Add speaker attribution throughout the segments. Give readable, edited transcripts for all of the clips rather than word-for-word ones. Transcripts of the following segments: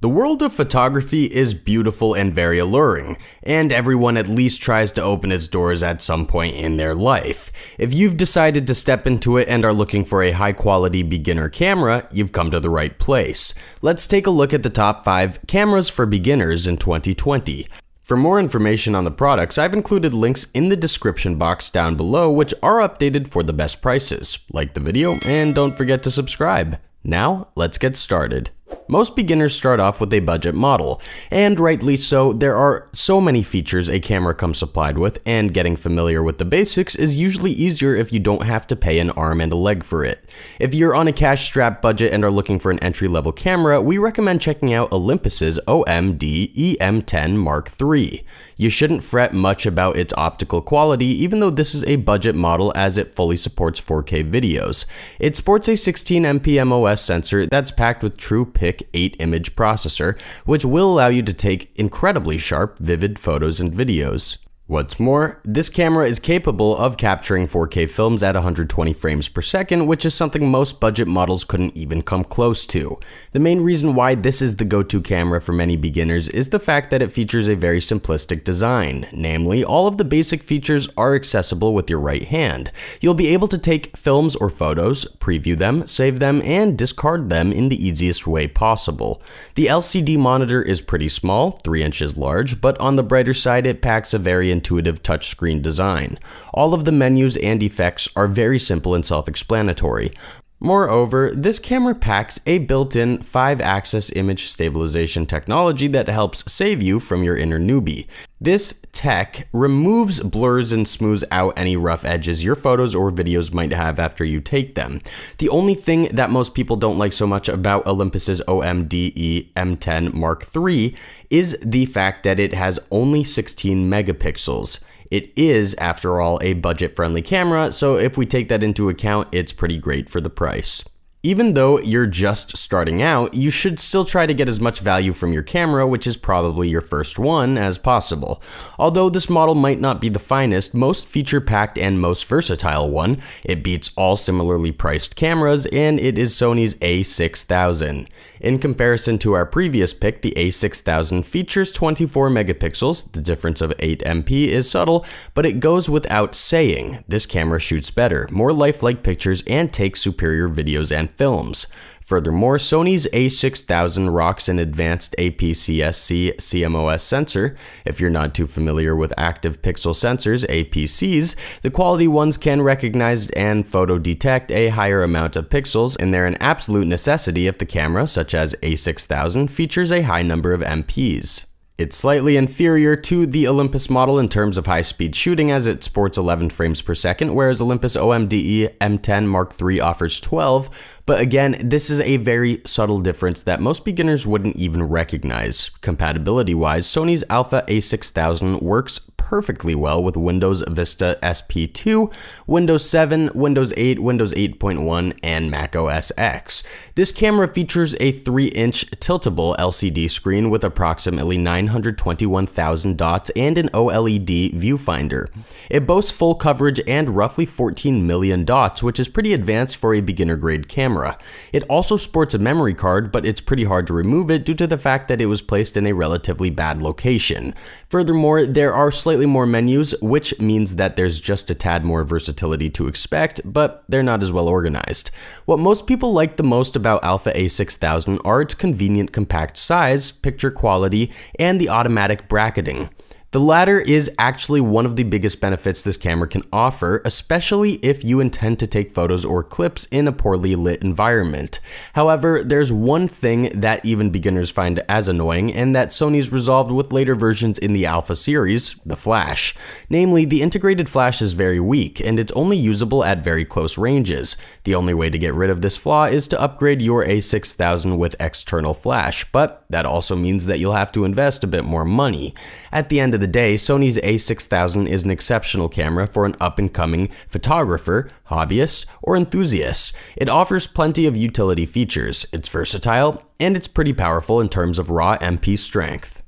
Speaker 1: The world of photography is beautiful and very alluring, and everyone at least tries to open its doors at some point in their life. If you've decided to step into it and are looking for a high-quality beginner camera, you've come to the right place. Let's take a look at the top 5 cameras for beginners in 2020. For more information on the products, I've included links in the description box down below which are updated for the best prices. Like the video and don't forget to subscribe. Now, let's get started. Most beginners start off with a budget model, and rightly so. There are so many features a camera comes supplied with, and getting familiar with the basics is usually easier if you don't have to pay an arm and a leg for it. If you're on a cash-strapped budget and are looking for an entry-level camera, we recommend checking out Olympus's OMD EM10 Mark III. You shouldn't fret much about its optical quality, even though this is a budget model as it fully supports 4K videos. It sports a 16MP MOS sensor that's packed with true PIC 8-image processor, which will allow you to take incredibly sharp, vivid photos and videos. What's more, this camera is capable of capturing 4K films at 120 frames per second, which is something most budget models couldn't even come close to. The main reason why this is the go-to camera for many beginners is the fact that it features a very simplistic design. Namely, all of the basic features are accessible with your right hand. You'll be able to take films or photos, preview them, save them, and discard them in the easiest way possible. The LCD monitor is pretty small, 3 inches large, but on the brighter side it packs a very intuitive touchscreen design. All of the menus and effects are very simple and self-explanatory. Moreover, this camera packs a built-in 5-axis image stabilization technology that helps save you from your inner newbie. This tech removes blurs and smooths out any rough edges your photos or videos might have after you take them. The only thing that most people don't like so much about Olympus's OMD EM10 Mark III is the fact that it has only 16 megapixels. It is, after all, a budget-friendly camera, so if we take that into account, it's pretty great for the price. Even though you're just starting out, you should still try to get as much value from your camera, which is probably your first one, as possible. Although this model might not be the finest, most feature-packed and most versatile one, it beats all similarly priced cameras, and it is Sony's A6000. In comparison to our previous pick, the A6000 features 24 megapixels. The difference of 8MP is subtle, but it goes without saying. This camera shoots better, more lifelike pictures, and takes superior videos and films. Furthermore, Sony's A6000 rocks an advanced APS-C CMOS sensor. If you're not too familiar with active pixel sensors, APCs, the quality ones can recognize and photo detect a higher amount of pixels, and they're an absolute necessity if the camera, such as A6000, features a high number of MPs. It's slightly inferior to the Olympus model in terms of high-speed shooting as it sports 11 frames per second, whereas Olympus OMD EM10 Mark III offers 12, but again, this is a very subtle difference that most beginners wouldn't even recognize. Compatibility-wise, Sony's Alpha A6000 works perfectly well with Windows Vista SP2, Windows 7, Windows 8, Windows 8.1, and Mac OS X. This camera features a 3-inch tiltable LCD screen with approximately 921,000 dots and an OLED viewfinder. It boasts full coverage and roughly 14 million dots, which is pretty advanced for a beginner-grade camera. It also sports a memory card, but it's pretty hard to remove it due to the fact that it was placed in a relatively bad location. Furthermore, there are slightly more menus, which means that there's just a tad more versatility to expect, but they're not as well organized. What most people like the most about Alpha A6000 are its convenient compact size, picture quality, and the automatic bracketing. The latter is actually one of the biggest benefits this camera can offer, especially if you intend to take photos or clips in a poorly lit environment. However, there's one thing that even beginners find as annoying, and that Sony's resolved with later versions in the Alpha series, the flash. Namely, the integrated flash is very weak, and it's only usable at very close ranges. The only way to get rid of this flaw is to upgrade your A6000 with external flash, but that also means that you'll have to invest a bit more money. At the end of the day, Sony's A6000 is an exceptional camera for an up-and-coming photographer, hobbyist, or enthusiast. It offers plenty of utility features, it's versatile, and it's pretty powerful in terms of raw MP strength.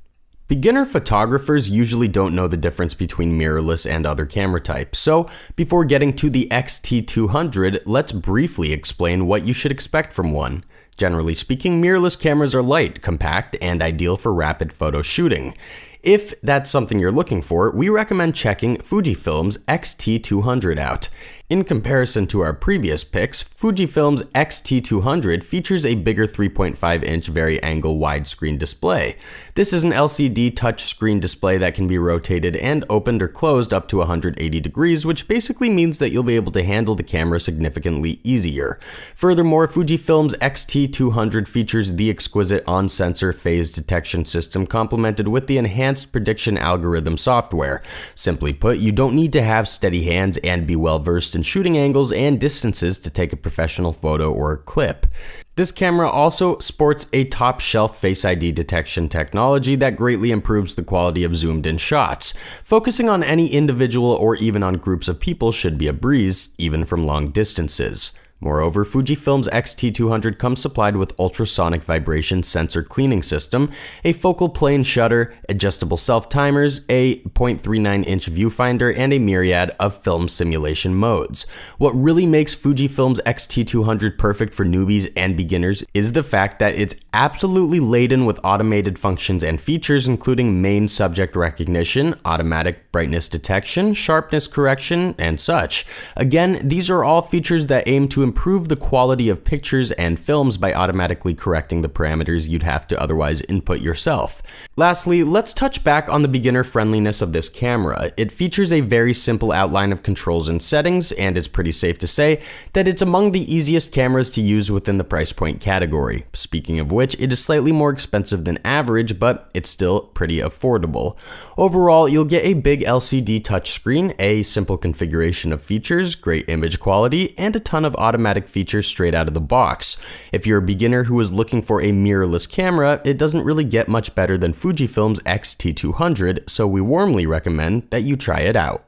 Speaker 1: Beginner photographers usually don't know the difference between mirrorless and other camera types, so before getting to the XT200, let's briefly explain what you should expect from one. Generally speaking, mirrorless cameras are light, compact, and ideal for rapid photo shooting. If that's something you're looking for, we recommend checking Fujifilm's XT200 out. In comparison to our previous picks, Fujifilm's XT200 features a bigger 3.5-inch vari-angle widescreen display. This is an LCD touchscreen display that can be rotated and opened or closed up to 180 degrees, which basically means that you'll be able to handle the camera significantly easier. Furthermore, Fujifilm's XT200 features the exquisite on-sensor phase detection system complemented with the enhanced prediction algorithm software. Simply put, you don't need to have steady hands and be well-versed in shooting angles and distances to take a professional photo or clip. This camera also sports a top-shelf Face ID detection technology that greatly improves the quality of zoomed-in shots. Focusing on any individual or even on groups of people should be a breeze, even from long distances. Moreover, Fujifilm's XT200 comes supplied with ultrasonic vibration sensor cleaning system, a focal plane shutter, adjustable self-timers, a 0.39-inch viewfinder, and a myriad of film simulation modes. What really makes Fujifilm's XT200 perfect for newbies and beginners is the fact that it's absolutely laden with automated functions and features, including main subject recognition, automatic brightness detection, sharpness correction, and such. Again, these are all features that aim to improve the quality of pictures and films by automatically correcting the parameters you'd have to otherwise input yourself. Lastly, let's touch back on the beginner friendliness of this camera. It features a very simple outline of controls and settings, and it's pretty safe to say that it's among the easiest cameras to use within the price point category. Speaking of which, it is slightly more expensive than average, but it's still pretty affordable. Overall, you'll get a big LCD touchscreen, a simple configuration of features, great image quality, and a ton of automatic features straight out of the box. If you're a beginner who is looking for a mirrorless camera, it doesn't really get much better than Fujifilm's XT200, so we warmly recommend that you try it out.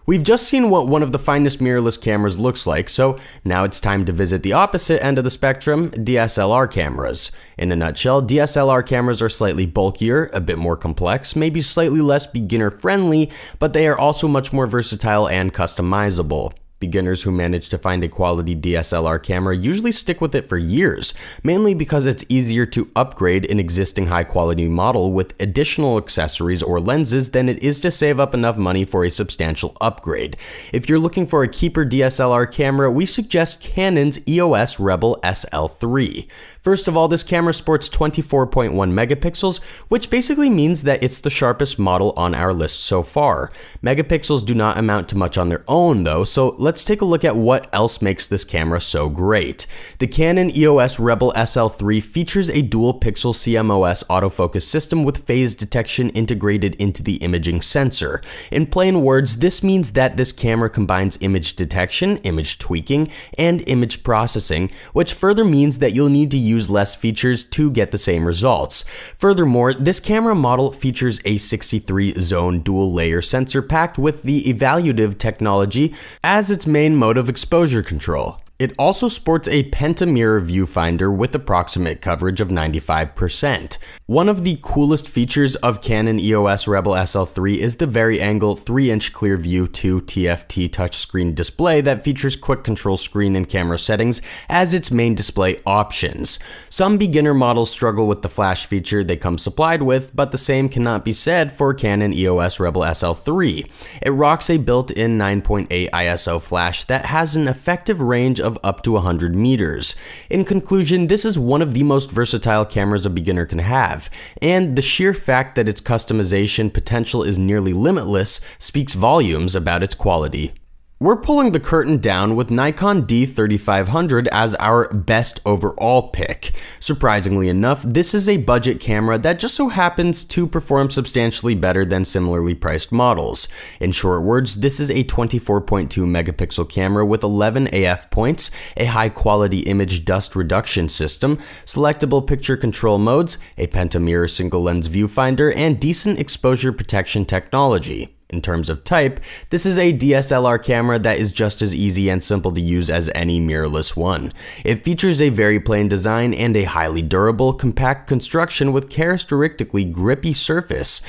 Speaker 1: We've just seen what one of the finest mirrorless cameras looks like, so now it's time to visit the opposite end of the spectrum, DSLR cameras. In a nutshell, DSLR cameras are slightly bulkier, a bit more complex, maybe slightly less beginner-friendly, but they are also much more versatile and customizable. Beginners who manage to find a quality DSLR camera usually stick with it for years, mainly because it's easier to upgrade an existing high-quality model with additional accessories or lenses than it is to save up enough money for a substantial upgrade. If you're looking for a keeper DSLR camera, we suggest Canon's EOS Rebel SL3. First of all, this camera sports 24.1 megapixels, which basically means that it's the sharpest model on our list so far. Megapixels do not amount to much on their own though, so let's take a look at what else makes this camera so great. The Canon EOS Rebel SL3 features a dual-pixel CMOS autofocus system with phase detection integrated into the imaging sensor. In plain words, this means that this camera combines image detection, image tweaking, and image processing, which further means that you'll need to use less features to get the same results. Furthermore, this camera model features a 63-zone dual-layer sensor packed with the evaluative technology as its main mode of exposure control. It also sports a pentamirror viewfinder with approximate coverage of 95%. One of the coolest features of Canon EOS Rebel SL3 is the vari-angle 3-inch clear view 2 TFT touchscreen display that features quick control screen and camera settings as its main display options. Some beginner models struggle with the flash feature they come supplied with, but the same cannot be said for Canon EOS Rebel SL3. It rocks a built-in 9.8 ISO flash that has an effective range of up to 100 meters. In conclusion, this is one of the most versatile cameras a beginner can have, and the sheer fact that its customization potential is nearly limitless speaks volumes about its quality. We're pulling the curtain down with Nikon D3500 as our best overall pick. Surprisingly enough, this is a budget camera that just so happens to perform substantially better than similarly priced models. In short words, this is a 24.2 megapixel camera with 11 AF points, a high-quality image dust reduction system, selectable picture control modes, a pentamirror single-lens viewfinder, and decent exposure protection technology. In terms of type, this is a DSLR camera that is just as easy and simple to use as any mirrorless one. It features a very plain design and a highly durable, compact construction with characteristically grippy surface.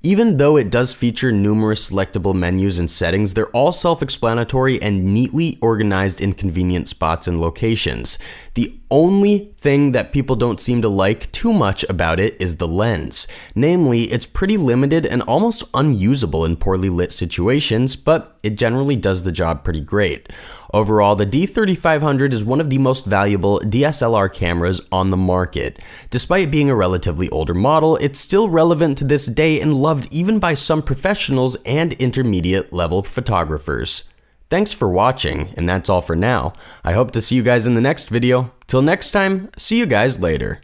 Speaker 1: Even though it does feature numerous selectable menus and settings, they're all self-explanatory and neatly organized in convenient spots and locations. The only thing that people don't seem to like too much about it is the lens. Namely, it's pretty limited and almost unusable in poorly lit situations, but it generally does the job pretty great. Overall, the D3500 is one of the most valuable DSLR cameras on the market. Despite being a relatively older model, it's still relevant to this day and loved even by some professionals and intermediate level photographers. Thanks for watching, and that's all for now. I hope to see you guys in the next video. Till next time, see you guys later.